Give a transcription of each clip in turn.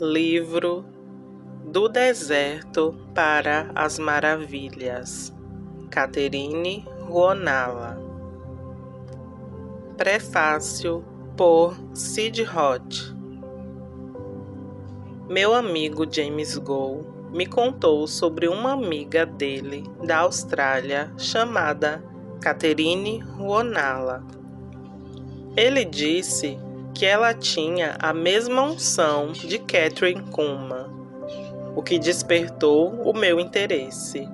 Livro Do Deserto para as Maravilhas, Catherine Ruonala. Prefácio por Sid Roth. Meu amigo James Gould me contou sobre uma amiga dele da Austrália chamada Catherine Ruonala. Ele disse que ela tinha a mesma unção de Kathryn Kuhlman, o que despertou o meu interesse,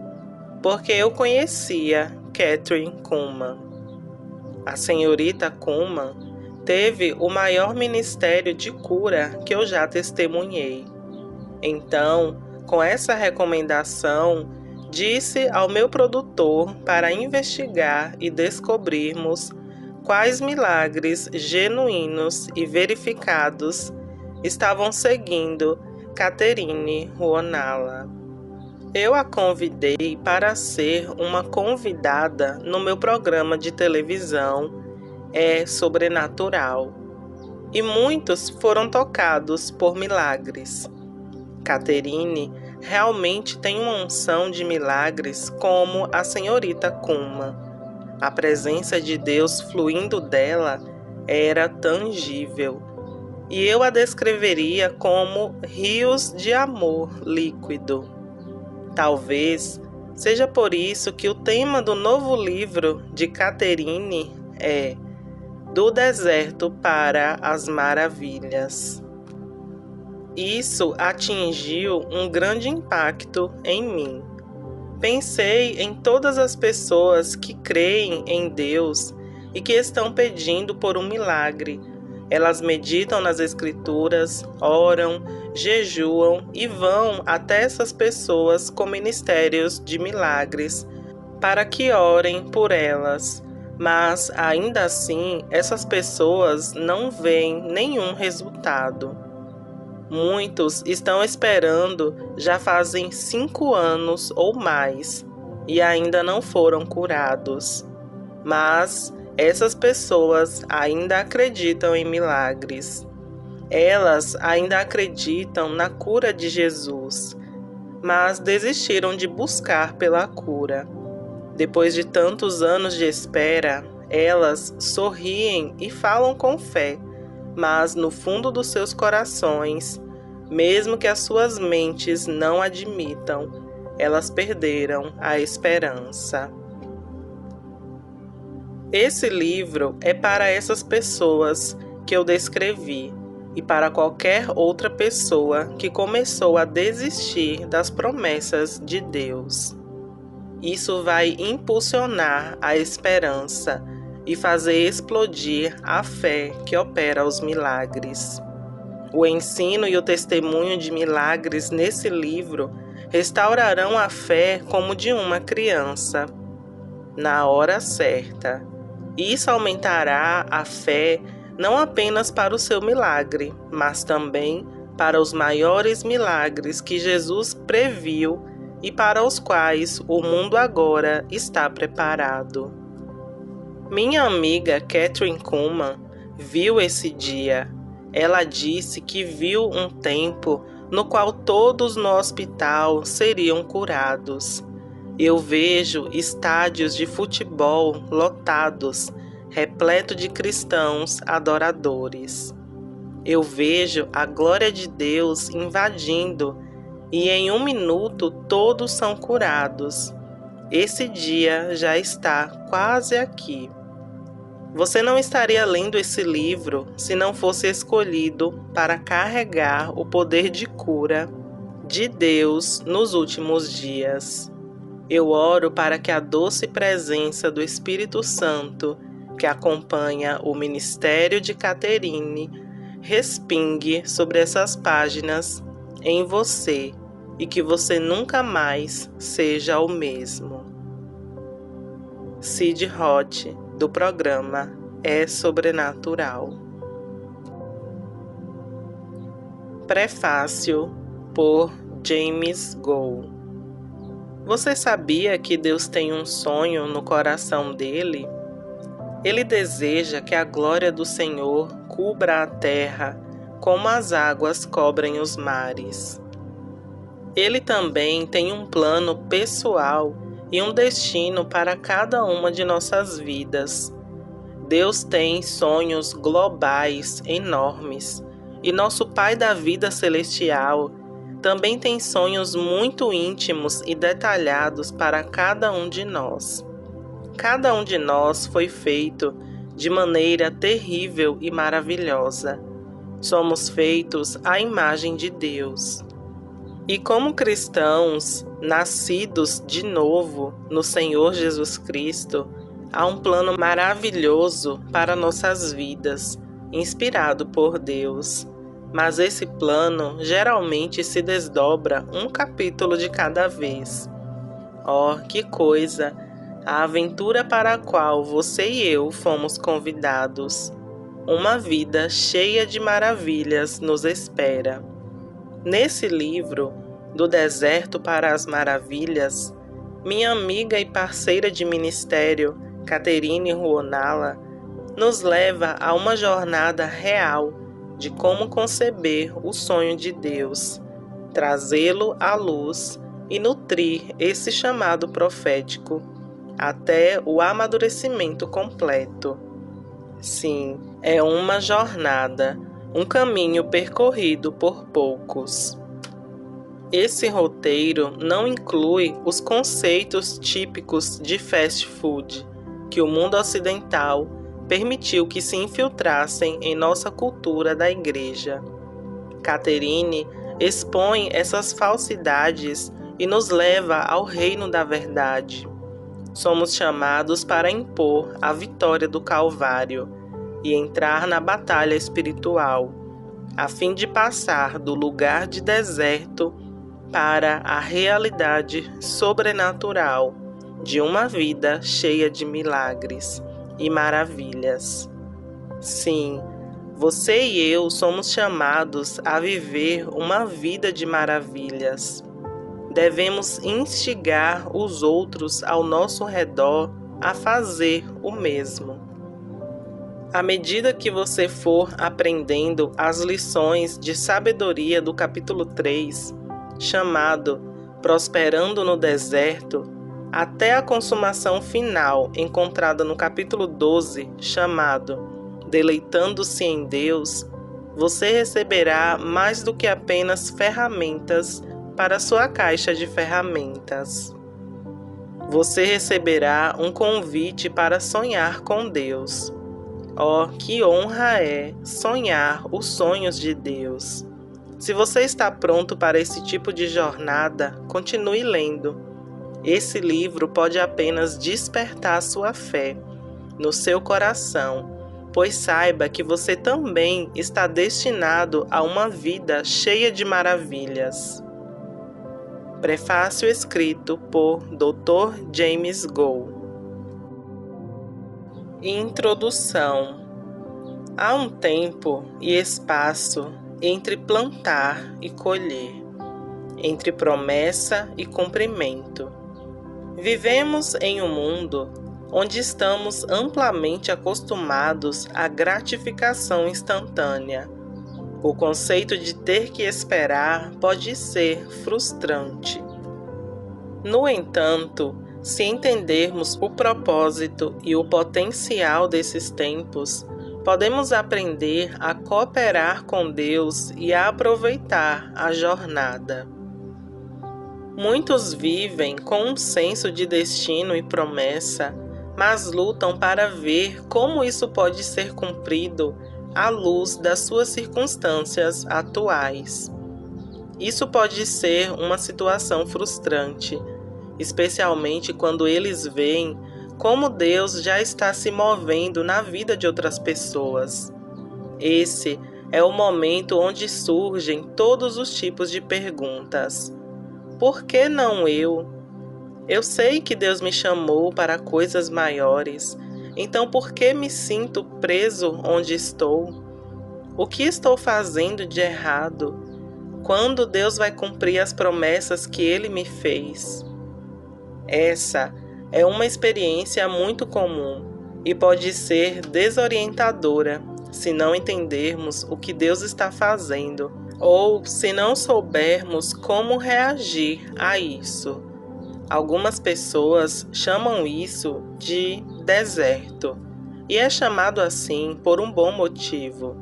porque eu conhecia Kathryn Kuhlman. A senhorita Kuhlman teve o maior ministério de cura que eu já testemunhei. Então, com essa recomendação, disse ao meu produtor para investigar e descobrirmos quais milagres genuínos e verificados estavam seguindo Catherine Ruonala. Eu a convidei para ser uma convidada no meu programa de televisão É Sobrenatural, e muitos foram tocados por milagres. Catherine realmente tem uma unção de milagres como a senhorita Kuhlman. A presença de Deus fluindo dela era tangível, e eu a descreveria como rios de amor líquido. Talvez seja por isso que o tema do novo livro de Catherine é Do Deserto para as Maravilhas. Isso atingiu um grande impacto em mim. Pensei em todas as pessoas que creem em Deus e que estão pedindo por um milagre. Elas meditam nas Escrituras, oram, jejuam e vão até essas pessoas com ministérios de milagres para que orem por elas. Mas, ainda assim, essas pessoas não veem nenhum resultado. Muitos estão esperando já fazem 5 anos ou mais e ainda não foram curados. Mas essas pessoas ainda acreditam em milagres. Elas ainda acreditam na cura de Jesus, mas desistiram de buscar pela cura. Depois de tantos anos de espera, elas sorriem e falam com fé, mas no fundo dos seus corações, mesmo que as suas mentes não admitam, elas perderam a esperança. Esse livro é para essas pessoas que eu descrevi e para qualquer outra pessoa que começou a desistir das promessas de Deus. Isso vai impulsionar a esperança e fazer explodir a fé que opera os milagres. O ensino e o testemunho de milagres nesse livro restaurarão a fé como de uma criança, na hora certa. Isso aumentará a fé não apenas para o seu milagre, mas também para os maiores milagres que Jesus previu e para os quais o mundo agora está preparado. Minha amiga Kathryn Kuhlman viu esse dia. Ela disse que viu um tempo no qual todos no hospital seriam curados. Eu vejo estádios de futebol lotados, repleto de cristãos adoradores. Eu vejo a glória de Deus invadindo e em 1 minuto todos são curados. Esse dia já está quase aqui. Você não estaria lendo esse livro se não fosse escolhido para carregar o poder de cura de Deus nos últimos dias. Eu oro para que a doce presença do Espírito Santo, que acompanha o ministério de Catherine, respingue sobre essas páginas em você e que você nunca mais seja o mesmo. Sid Roth, do programa É Sobrenatural. Prefácio por James Gould. Você sabia que Deus tem um sonho no coração dele? Ele deseja que a glória do Senhor cubra a terra como as águas cobrem os mares. Ele também tem um plano pessoal e um destino para cada uma de nossas vidas. Deus tem sonhos globais enormes, e nosso Pai da vida celestial também tem sonhos muito íntimos e detalhados para cada um de nós. Cada um de nós foi feito de maneira terrível e maravilhosa. Somos feitos à imagem de Deus. E como cristãos, nascidos de novo no Senhor Jesus Cristo, há um plano maravilhoso para nossas vidas, inspirado por Deus. Mas esse plano geralmente se desdobra um capítulo de cada vez. Oh, que coisa! A aventura para a qual você e eu fomos convidados. Uma vida cheia de maravilhas nos espera. Nesse livro, Do Deserto para as Maravilhas, minha amiga e parceira de ministério, Catherine Ruonala, nos leva a uma jornada real de como conceber o sonho de Deus, trazê-lo à luz e nutrir esse chamado profético até o amadurecimento completo. Sim, é uma jornada, um caminho percorrido por poucos. Esse roteiro não inclui os conceitos típicos de fast food que o mundo ocidental permitiu que se infiltrassem em nossa cultura da igreja. Catherine expõe essas falsidades e nos leva ao reino da verdade. Somos chamados para impor a vitória do Calvário e entrar na batalha espiritual, a fim de passar do lugar de deserto para a realidade sobrenatural de uma vida cheia de milagres e maravilhas. Sim, você e eu somos chamados a viver uma vida de maravilhas. Devemos instigar os outros ao nosso redor a fazer o mesmo. À medida que você for aprendendo as lições de sabedoria do capítulo 3, chamado Prosperando no Deserto, até a consumação final encontrada no capítulo 12, chamado Deleitando-se em Deus, você receberá mais do que apenas ferramentas para sua caixa de ferramentas. Você receberá um convite para sonhar com Deus. Oh, que honra é sonhar os sonhos de Deus! Se você está pronto para esse tipo de jornada, continue lendo. Esse livro pode apenas despertar sua fé no seu coração, pois saiba que você também está destinado a uma vida cheia de maravilhas. Prefácio escrito por Dr. James Goll. Introdução. Há um tempo e espaço entre plantar e colher, entre promessa e cumprimento. Vivemos em um mundo onde estamos amplamente acostumados à gratificação instantânea. O conceito de ter que esperar pode ser frustrante. No entanto, se entendermos o propósito e o potencial desses tempos, podemos aprender a cooperar com Deus e a aproveitar a jornada. Muitos vivem com um senso de destino e promessa, mas lutam para ver como isso pode ser cumprido à luz das suas circunstâncias atuais. Isso pode ser uma situação frustrante, especialmente quando eles veem como Deus já está se movendo na vida de outras pessoas. Esse é o momento onde surgem todos os tipos de perguntas. Por que não eu? Eu sei que Deus me chamou para coisas maiores, então por que me sinto preso onde estou? O que estou fazendo de errado? Quando Deus vai cumprir as promessas que Ele me fez? Essa é uma experiência muito comum e pode ser desorientadora se não entendermos o que Deus está fazendo ou se não soubermos como reagir a isso. Algumas pessoas chamam isso de deserto, e é chamado assim por um bom motivo.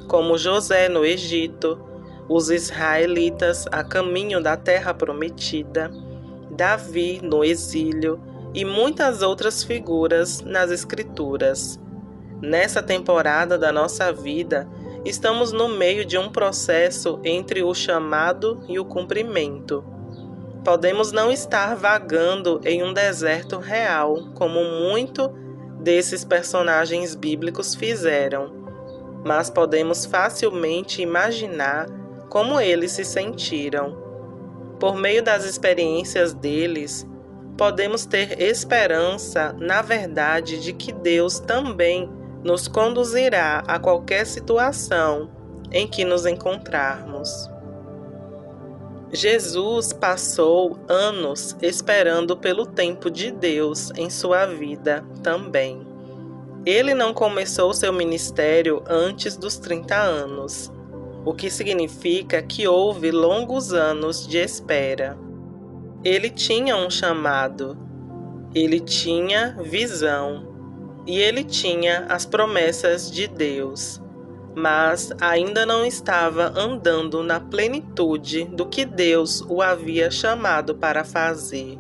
Como José no Egito, os israelitas a caminho da terra prometida, Davi no exílio e muitas outras figuras nas Escrituras. Nessa temporada da nossa vida, estamos no meio de um processo entre o chamado e o cumprimento. Podemos não estar vagando em um deserto real, como muito desses personagens bíblicos fizeram, mas podemos facilmente imaginar como eles se sentiram. Por meio das experiências deles, podemos ter esperança na verdade de que Deus também nos conduzirá a qualquer situação em que nos encontrarmos. Jesus passou anos esperando pelo tempo de Deus em sua vida também. Ele não começou seu ministério antes dos 30 anos, o que significa que houve longos anos de espera. Ele tinha um chamado, ele tinha visão e ele tinha as promessas de Deus, mas ainda não estava andando na plenitude do que Deus o havia chamado para fazer.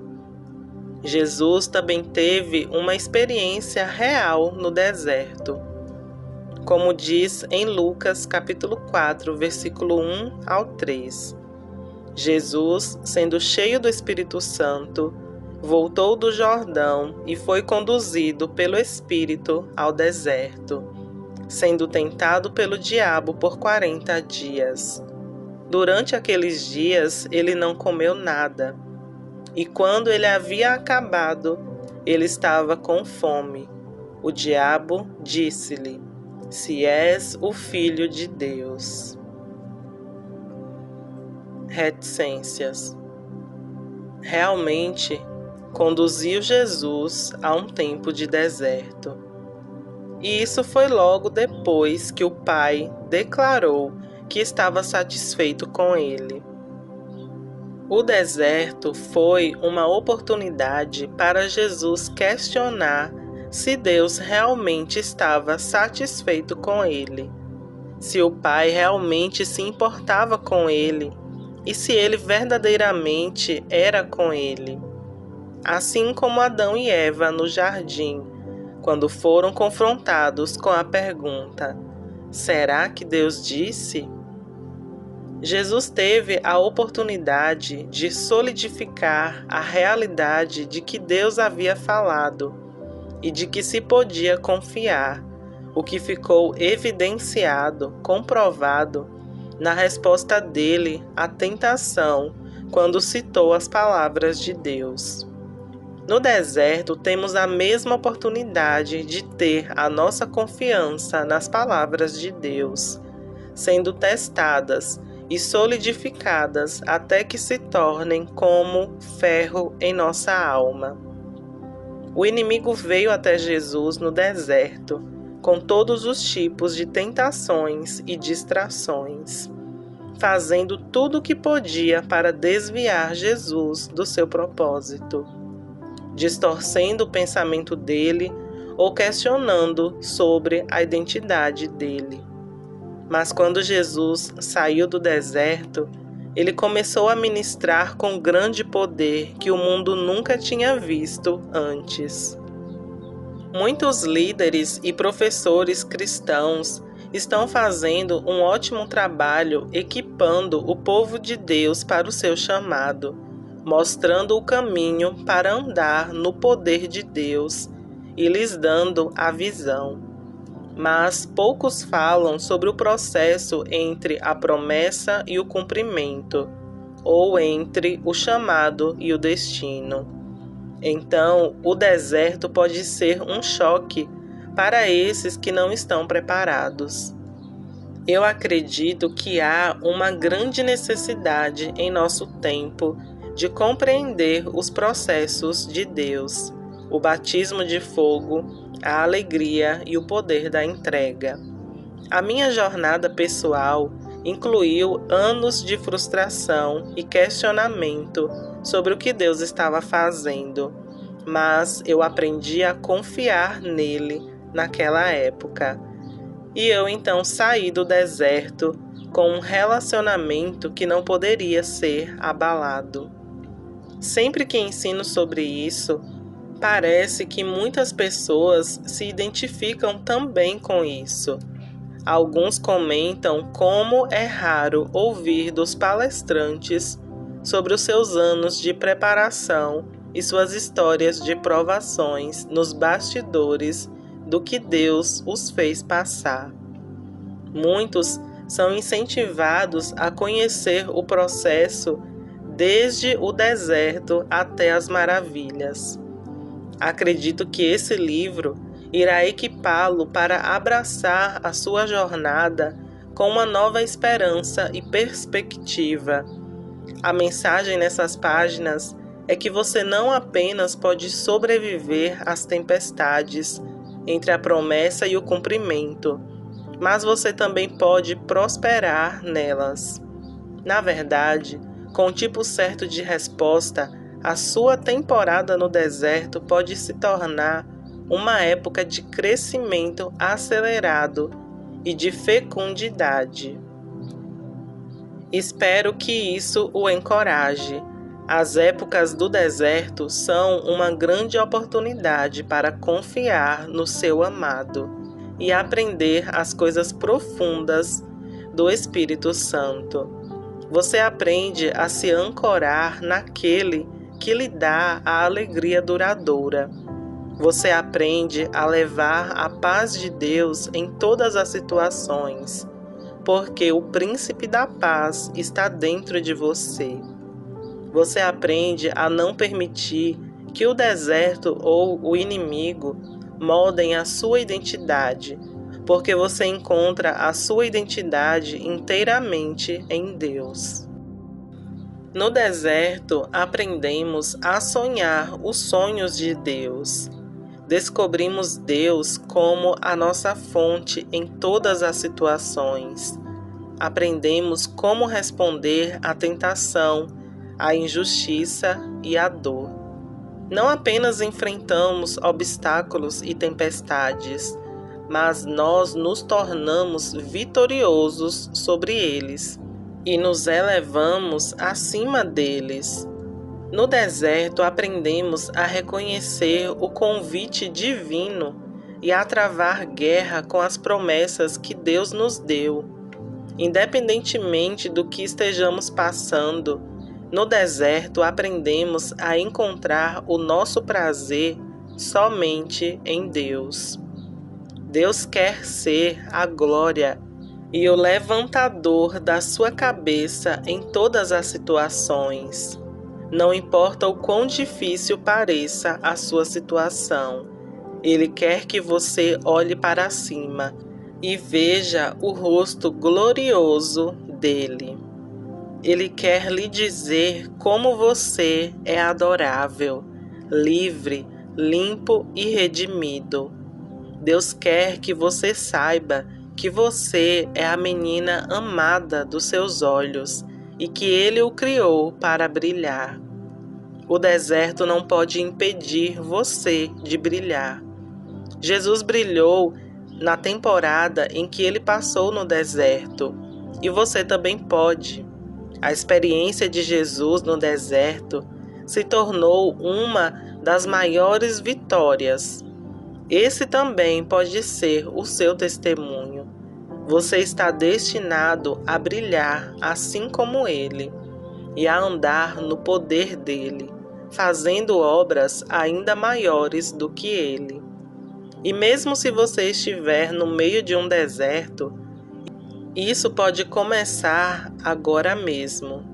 Jesus também teve uma experiência real no deserto. Como diz em Lucas capítulo 4, versículo 1 ao 3. Jesus, sendo cheio do Espírito Santo, voltou do Jordão e foi conduzido pelo Espírito ao deserto, sendo tentado pelo diabo por 40 dias. Durante aqueles dias ele não comeu nada, e quando ele havia acabado, ele estava com fome. O diabo disse-lhe: "Se és o Filho de Deus." Reticências. Realmente conduziu Jesus a um tempo de deserto. E isso foi logo depois que o Pai declarou que estava satisfeito com ele. O deserto foi uma oportunidade para Jesus questionar se Deus realmente estava satisfeito com ele, se o Pai realmente se importava com ele e se ele verdadeiramente era com ele. Assim como Adão e Eva no jardim, quando foram confrontados com a pergunta: "Será que Deus disse?" Jesus teve a oportunidade de solidificar a realidade de que Deus havia falado e de que se podia confiar, o que ficou evidenciado, comprovado, na resposta dele à tentação, quando citou as palavras de Deus. No deserto, temos a mesma oportunidade de ter a nossa confiança nas palavras de Deus, sendo testadas e solidificadas até que se tornem como ferro em nossa alma. O inimigo veio até Jesus no deserto, com todos os tipos de tentações e distrações, fazendo tudo o que podia para desviar Jesus do seu propósito, distorcendo o pensamento dele ou questionando sobre a identidade dele. Mas quando Jesus saiu do deserto, ele começou a ministrar com grande poder que o mundo nunca tinha visto antes. Muitos líderes e professores cristãos estão fazendo um ótimo trabalho equipando o povo de Deus para o seu chamado, mostrando o caminho para andar no poder de Deus e lhes dando a visão. Mas poucos falam sobre o processo entre a promessa e o cumprimento, ou entre o chamado e o destino. Então, o deserto pode ser um choque para esses que não estão preparados. Eu acredito que há uma grande necessidade em nosso tempo de compreender os processos de Deus, o batismo de fogo, a alegria e o poder da entrega. A minha jornada pessoal incluiu anos de frustração e questionamento sobre o que Deus estava fazendo, mas eu aprendi a confiar nele naquela época. E eu então saí do deserto com um relacionamento que não poderia ser abalado. Sempre que ensino sobre isso, parece que muitas pessoas se identificam também com isso. Alguns comentam como é raro ouvir dos palestrantes sobre os seus anos de preparação e suas histórias de provações nos bastidores do que Deus os fez passar. Muitos são incentivados a conhecer o processo desde o deserto até as maravilhas. Acredito que esse livro irá equipá-lo para abraçar a sua jornada com uma nova esperança e perspectiva. A mensagem nessas páginas é que você não apenas pode sobreviver às tempestades entre a promessa e o cumprimento, mas você também pode prosperar nelas. Na verdade, com o tipo certo de resposta, a sua temporada no deserto pode se tornar uma época de crescimento acelerado e de fecundidade. Espero que isso o encoraje. As épocas do deserto são uma grande oportunidade para confiar no seu amado e aprender as coisas profundas do Espírito Santo. Você aprende a se ancorar naquele que lhe dá a alegria duradoura. Você aprende a levar a paz de Deus em todas as situações, porque o Príncipe da Paz está dentro de você. Você aprende a não permitir que o deserto ou o inimigo moldem a sua identidade, porque você encontra a sua identidade inteiramente em Deus. No deserto, aprendemos a sonhar os sonhos de Deus. Descobrimos Deus como a nossa fonte em todas as situações. Aprendemos como responder à tentação, à injustiça e à dor. Não apenas enfrentamos obstáculos e tempestades, mas nós nos tornamos vitoriosos sobre eles e nos elevamos acima deles. No deserto, aprendemos a reconhecer o convite divino e a travar guerra com as promessas que Deus nos deu. Independentemente do que estejamos passando, no deserto aprendemos a encontrar o nosso prazer somente em Deus. Deus quer ser a glória e o levantador da sua cabeça em todas as situações. Não importa o quão difícil pareça a sua situação, Ele quer que você olhe para cima e veja o rosto glorioso dele. Ele quer lhe dizer como você é adorável, livre, limpo e redimido. Deus quer que você saiba que você é a menina amada dos seus olhos e que Ele o criou para brilhar. O deserto não pode impedir você de brilhar. Jesus brilhou na temporada em que Ele passou no deserto, e você também pode. A experiência de Jesus no deserto se tornou uma das maiores vitórias. Esse também pode ser o seu testemunho. Você está destinado a brilhar assim como Ele e a andar no poder dele, fazendo obras ainda maiores do que Ele. E mesmo se você estiver no meio de um deserto, isso pode começar agora mesmo.